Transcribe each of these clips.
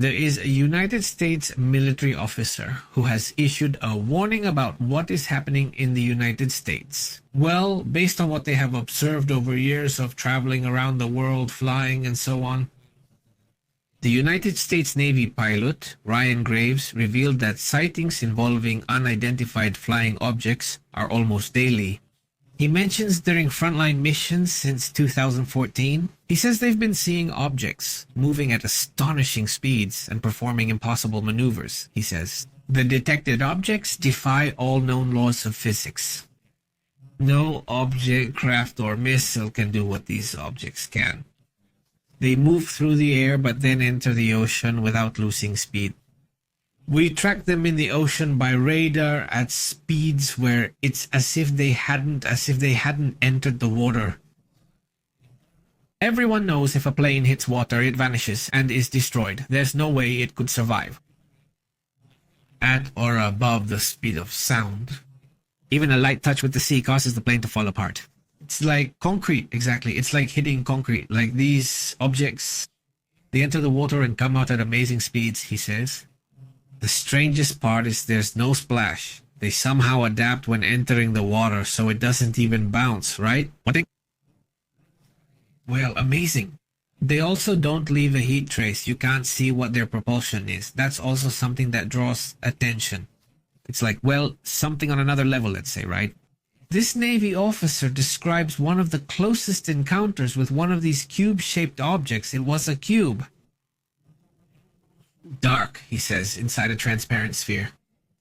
There is a United States military officer who has issued a warning about what is happening in the United States. Well, based on what they have observed over years of traveling around the world, flying and so on, the United States Navy pilot, Ryan Graves, revealed that sightings involving unidentified flying objects are almost daily. He mentions during frontline missions since 2014, he says they've been seeing objects moving at astonishing speeds and performing impossible maneuvers, he says. The detected objects defy all known laws of physics. No object, craft, or missile can do what these objects can. They move through the air but then enter the ocean without losing speed. We track them in the ocean by radar at speeds where it's as if they hadn't entered the water. Everyone knows if a plane hits water, it vanishes and is destroyed. There's no way it could survive at or above the speed of sound. Even a light touch with the sea causes the plane to fall apart. It's like concrete, exactly. It's like hitting concrete. Like these objects, they enter the water and come out at amazing speeds, he says. The strangest part is there's no splash. They somehow adapt when entering the water, so it doesn't even bounce, right? Well, amazing. They also don't leave a heat trace. You can't see what their propulsion is. That's also something that draws attention. It's like, well, something on another level, let's say, right? This Navy officer describes one of the closest encounters with one of these cube-shaped objects. It was a cube. Dark, he says, inside a transparent sphere.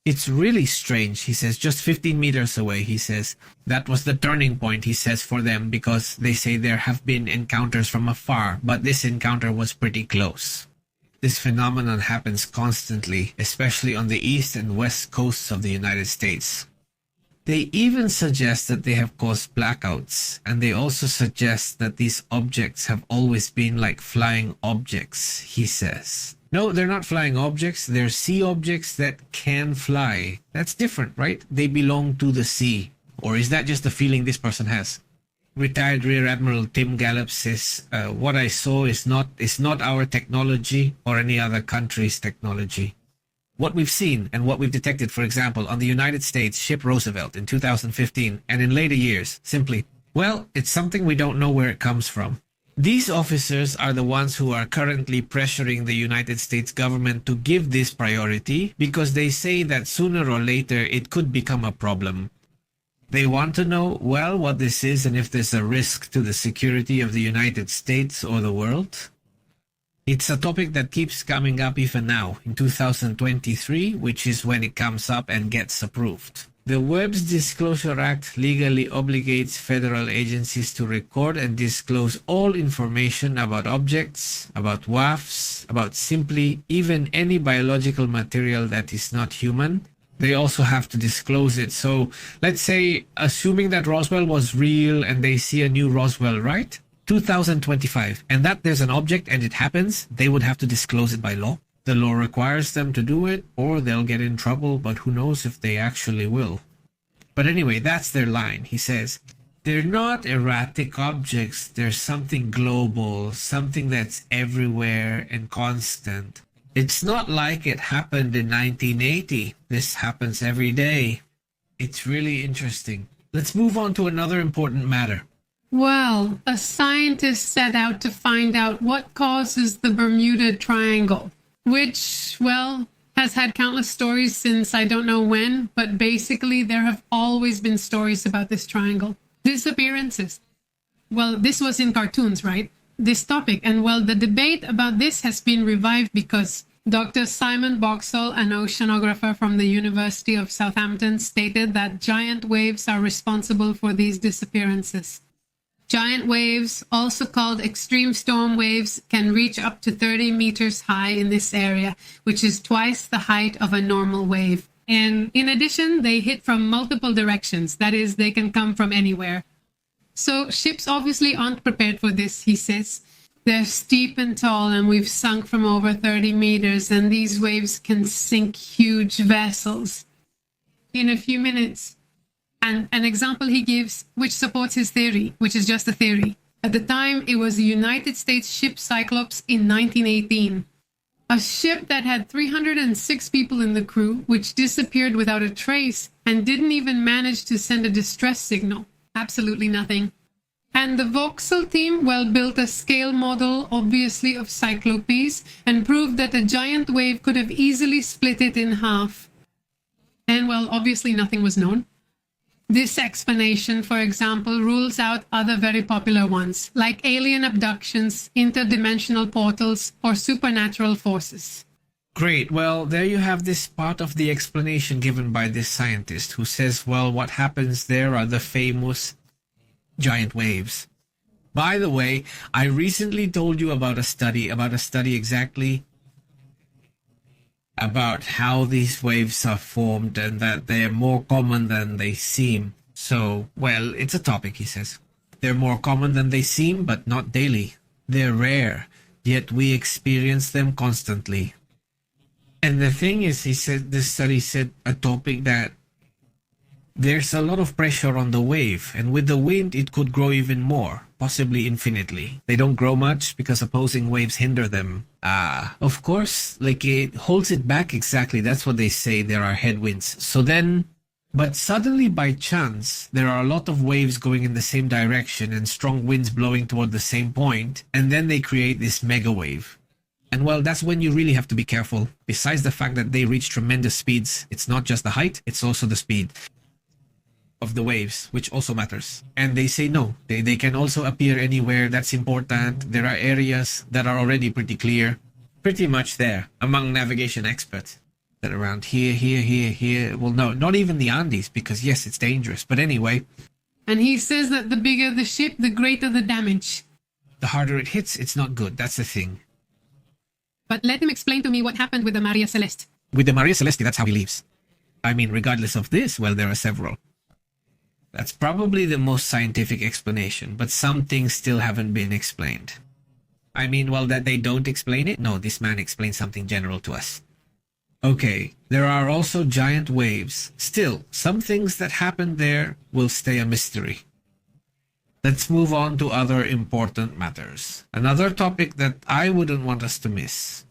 It's really strange, he says, just 15 meters away, he says. That was the turning point, he says, for them, because they say there have been encounters from afar, but this encounter was pretty close. This phenomenon happens constantly, especially on the east and west coasts of the United States. They even suggest that they have caused blackouts, and they also suggest that these objects have always been like flying objects, he says. No, they're not flying objects, they're sea objects that can fly. That's different, right? They belong to the sea. Or is that just a feeling this person has? Retired Rear Admiral Tim Gallup says, what I saw is not our technology or any other country's technology. What we've seen and what we've detected, for example, on the United States ship Roosevelt in 2015 and in later years, simply, well, it's something we don't know where it comes from. These officers are the ones who are currently pressuring the United States government to give this priority because they say that sooner or later it could become a problem. They want to know, well, what this is and if there's a risk to the security of the United States or the world. It's a topic that keeps coming up even now, in 2023, which is when it comes up and gets approved. The Webb's Disclosure Act legally obligates federal agencies to record and disclose all information about objects, about WAFs, about simply even any biological material that is not human. They also have to disclose it. So let's say, assuming that Roswell was real and they see a new Roswell, right? 2025, and that there's an object and it happens, they would have to disclose it by law. The law requires them to do it, or they'll get in trouble, but who knows if they actually will. But anyway, that's their line. He says, they're not erratic objects, they're something global, something that's everywhere and constant. It's not like it happened in 1980. This happens every day. It's really interesting. Let's move on to another important matter. Well, a scientist set out to find out what causes the Bermuda Triangle, which, well, has had countless stories since I don't know when, but basically there have always been stories about this triangle. Disappearances. Well, this was in cartoons, right? This topic. And well, the debate about this has been revived because Dr. Simon Boxall, an oceanographer from the University of Southampton, stated that giant waves are responsible for these disappearances. Giant waves, also called extreme storm waves, can reach up to 30 meters high in this area, which is twice the height of a normal wave. And in addition, they hit from multiple directions. That is, they can come from anywhere. So ships obviously aren't prepared for this, he says. They're steep and tall, and we've sunk from over 30 meters, and these waves can sink huge vessels in a few minutes. And an example he gives, which supports his theory, which is just a theory. At the time, it was the United States ship Cyclops in 1918. A ship that had 306 people in the crew, which disappeared without a trace and didn't even manage to send a distress signal. Absolutely nothing. And the Vauxhall team, well, built a scale model, obviously of Cyclopes, and proved that a giant wave could have easily split it in half. And, well, obviously nothing was known. This explanation, for example, rules out other very popular ones, like alien abductions, interdimensional portals, or supernatural forces. Great. Well, there you have this part of the explanation given by this scientist who says, well, what happens there are the famous giant waves. By the way, I recently told you about a study exactly about how these waves are formed and that they're more common than they seem. So, well, it's a topic, he says. They're more common than they seem, but not daily. They're rare, yet we experience them constantly. And the thing is, he said, this study said a topic that there's a lot of pressure on the wave, and with the wind, it could grow even more, possibly infinitely. They don't grow much because opposing waves hinder them. Of course, like it holds it back exactly. That's what they say. There are headwinds. So then, but suddenly by chance, there are a lot of waves going in the same direction and strong winds blowing toward the same point, and then they create this mega wave. And well, that's when you really have to be careful. Besides the fact that they reach tremendous speeds, it's not just the height, it's also the speed of the waves, which also matters. And they say no, they can also appear anywhere. That's important. There are areas that are already pretty clear, pretty much there among navigation experts, that around here. Well, no, not even the Andes, because yes, it's dangerous. But anyway. And he says that the bigger the ship, the greater the damage. The harder it hits, it's not good. That's the thing. But let him explain to me what happened with the Maria Celeste. With the Maria Celeste, that's how he leaves. I mean, regardless of this, well, there are several. That's probably the most scientific explanation, but some things still haven't been explained. I mean, well, that they don't explain it? No, this man explains something general to us. Okay, there are also giant waves. Still, some things that happened there will stay a mystery. Let's move on to other important matters. Another topic that I wouldn't want us to miss.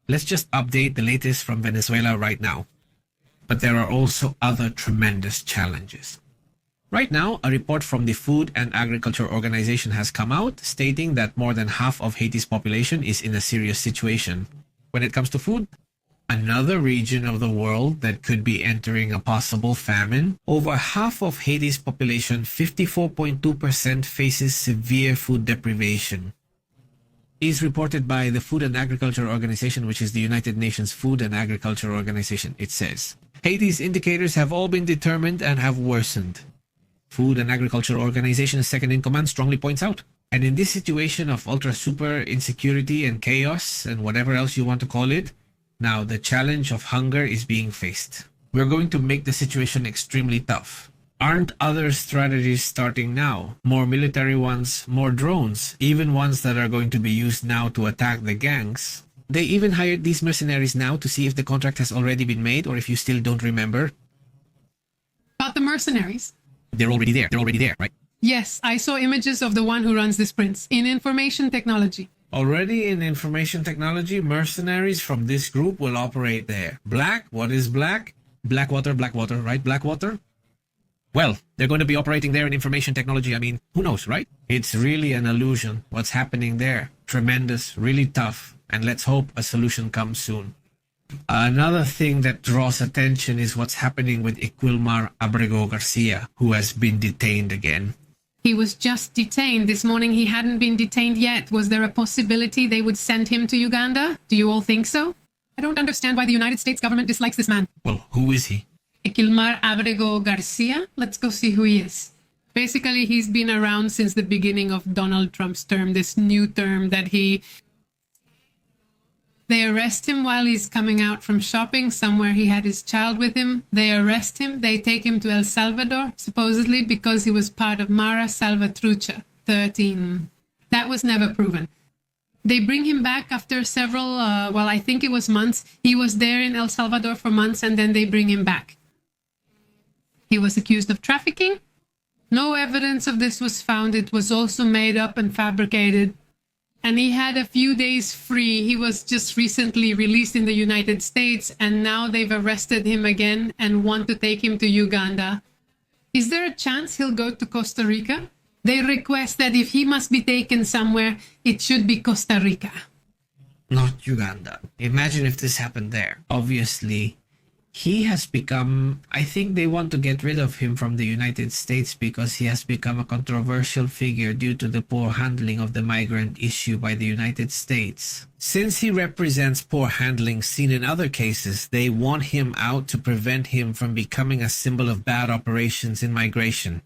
Let's just update the latest from Venezuela right now. But there are also other tremendous challenges. Right now, a report from the Food and Agriculture Organization has come out stating that more than half of Haiti's population is in a serious situation. When it comes to food, another region of the world that could be entering a possible famine, over half of Haiti's population, 54.2%, faces severe food deprivation. Is reported by the Food and Agriculture Organization, which is the United Nations Food and Agriculture Organization. It says, Haiti's indicators have all been determined and have worsened. Food and Agriculture Organization's second in command strongly points out. And in this situation of ultra-super insecurity and chaos and whatever else you want to call it, now the challenge of hunger is being faced. We're going to make the situation extremely tough. Aren't other strategies starting now? More military ones, more drones, even ones that are going to be used now to attack the gangs. They even hired these mercenaries now to see if the contract has already been made or if you still don't remember. About the mercenaries? They're already there, right? Yes, I saw images of the one who runs this prince in information technology. Already in information technology, mercenaries from this group will operate there. Black? What is black? Blackwater, right? Blackwater? Well, they're going to be operating there in information technology. I mean, who knows, right? It's really an illusion what's happening there. Tremendous, really tough. And let's hope a solution comes soon. Another thing that draws attention is what's happening with Iquilmar Abrego Garcia, who has been detained again. He was just detained. This morning he hadn't been detained yet. Was there a possibility they would send him to Uganda? Do you all think so? I don't understand why the United States government dislikes this man. Well, who is he? Iquilmar Abrego Garcia? Let's go see who he is. Basically, he's been around since the beginning of Donald Trump's term, this new term that They arrest him while he's coming out from shopping somewhere. He had his child with him. They arrest him. They take him to El Salvador, supposedly because he was part of Mara Salvatrucha 13. That was never proven. They bring him back after several, I think it was months. He was there in El Salvador for months, and then they bring him back. He was accused of trafficking. No evidence of this was found. It was also made up and fabricated. and he had a few days free. He was just recently released in the United States, and now they've arrested him again and want to take him to Uganda. Is there a chance he'll go to Costa Rica? They request that if he must be taken somewhere, it should be Costa Rica. Not Uganda. Imagine if this happened there. Obviously, he has become, I think they want to get rid of him from the United States because he has become a controversial figure due to the poor handling of the migrant issue by the United States. Since he represents poor handling seen in other cases, they want him out to prevent him from becoming a symbol of bad operations in migration.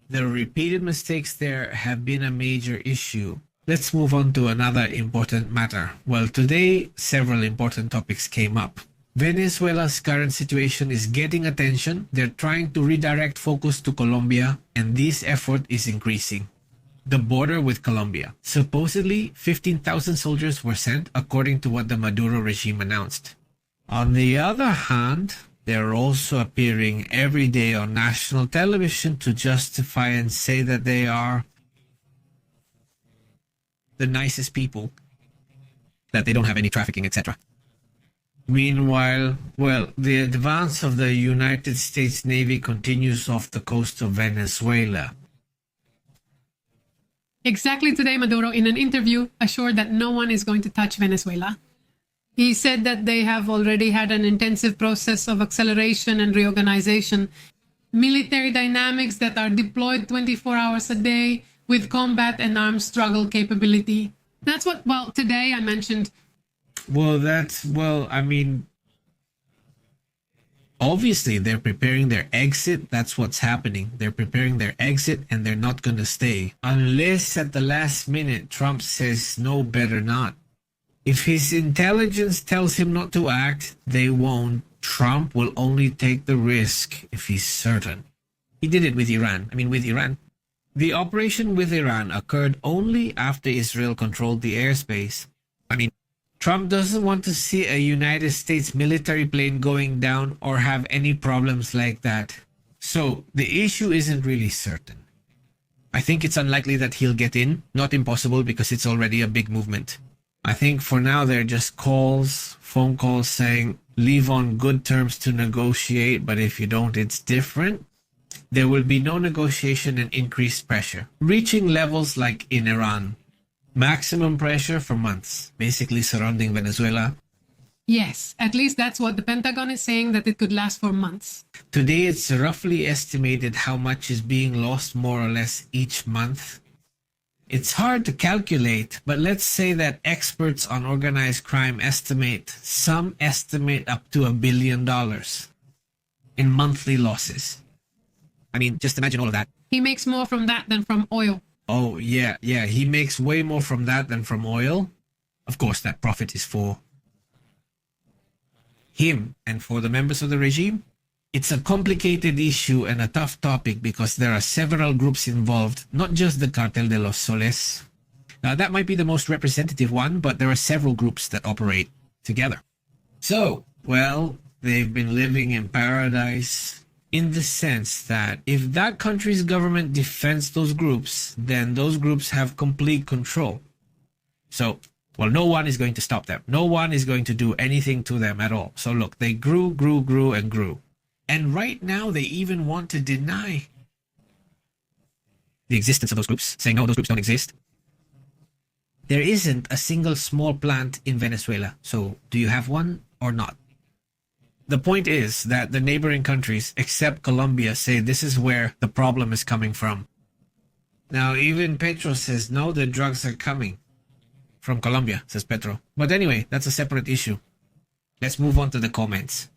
The repeated mistakes there have been a major issue. Let's move on to another important matter. Well, today, several important topics came up. Venezuela's current situation is getting attention. They're trying to redirect focus to Colombia, and this effort is increasing. The border with Colombia. Supposedly, 15,000 soldiers were sent, according to what the Maduro regime announced. On the other hand, they're also appearing every day on national television to justify and say that they are the nicest people, that they don't have any trafficking, etc. Meanwhile, well, the advance of the United States Navy continues off the coast of Venezuela. Exactly today, Maduro, in an interview, assured that no one is going to touch Venezuela. He said that they have already had an intensive process of acceleration and reorganization, military dynamics that are deployed 24 hours a day with combat and armed struggle capability. That's what, well, today I mentioned. Obviously, they're preparing their exit. That's what's happening. They're preparing their exit, and they're not going to stay. Unless at the last minute, Trump says, no, better not. If his intelligence tells him not to act, they won't. Trump will only take the risk if he's certain. He did it with Iran. The operation with Iran occurred only after Israel controlled the airspace. Trump doesn't want to see a United States military plane going down or have any problems like that. So the issue isn't really certain. I think it's unlikely that he'll get in. Not impossible, because it's already a big movement. I think for now they're just phone calls saying, leave on good terms to negotiate, but if you don't, it's different. There will be no negotiation and increased pressure, reaching levels like in Iran. Maximum pressure for months, basically surrounding Venezuela. Yes, at least that's what the Pentagon is saying, that it could last for months. Today, it's roughly estimated how much is being lost more or less each month. It's hard to calculate, but let's say that experts on organized crime estimate up to $1 billion in monthly losses. Just imagine all of that. He makes more from that than from oil. Oh, yeah, he makes way more from that than from oil. Of course, that profit is for him and for the members of the regime. It's a complicated issue and a tough topic because there are several groups involved, not just the Cartel de los Soles. Now, that might be the most representative one, but there are several groups that operate together. So, well, they've been living in paradise, in the sense that if that country's government defends those groups, then those groups have complete control. So, well, no one is going to stop them. No one is going to do anything to them at all. So look, they grew, and grew. And right now, they even want to deny the existence of those groups, saying, no, those groups don't exist. There isn't a single small plant in Venezuela. So, do you have one or not? The point is that the neighboring countries, except Colombia, say this is where the problem is coming from. Now, even Petro says, no, the drugs are coming from Colombia, says Petro. But anyway, that's a separate issue. Let's move on to the comments.